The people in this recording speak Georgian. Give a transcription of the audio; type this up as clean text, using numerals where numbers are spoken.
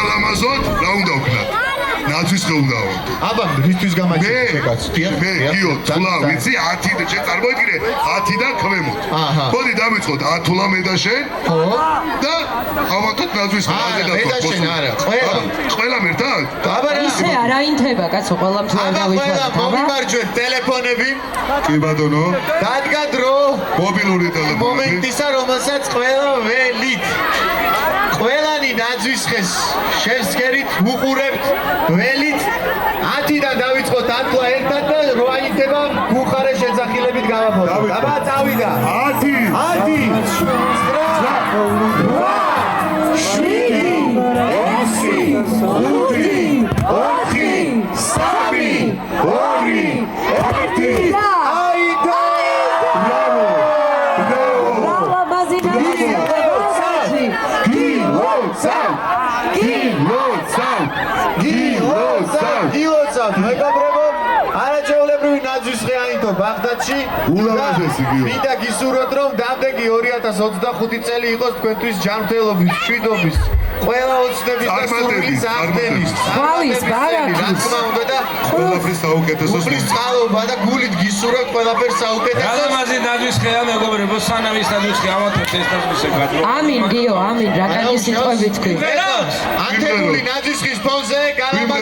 ულამაზოდ რა უნდა ვქნათ? ნაძვისხე უნდა ავადო. აბა რისთვის გამაჩნია კაც? მე გიო, თულა ვიცი 10 და შენ წარმოიდგინე 10-დან ქვემოთ. მოდი დავიწყოთ 10 თულა მე და შენ. ხო. და ავადოთ ნაძვისხე არა, მე და შენ არა, ყველა ერთად? აბა რა ისე არა ინთება კაცო ყველა მთლიან აბა ყველა მომიმარჯვეთ ტელეფონები. კი ბატონო. დადგა დრო მობილური ტელეფონი. მომენტისა რომელსაც ყველა ველით ყველანი ნაძვისხეს შევსკერით უყურებთ ველით 10-დან დავიწყოთ 10 თვლა ერთად და 8 ინთება გუხარე შეძახილებით გავაფორდოთ. აბა წავიდა 10 მეგობრებო, არაჩვეულებრივი ნაძვისხე აინთო ბაღდადში. ულამაზესი გიო. მინდა გისურვოთ, რომ დამდეგი 2025 წელი იყოს თქვენთვის ჯანმრთელობის, მშვიდობის, ყველა ოცნების და სურვილის აღდგენის. ხვალის, ბარათის. რა თქმა უნდა და ყველაფრის საუკეთესო. უფლის წყალობა და გულით გისურვებთ ყველაფერს საუკეთესო. გალამაზი ნაძვისხეა მეგობრებო, სანამ ის ნაძვისხე ავათებს ეს ნაძვისხე გადრო. ამინ გიო, ამინ, რა კარგი სიტყვები თქვი. ანთებული ნაძვისხის ფონზე გალამაზი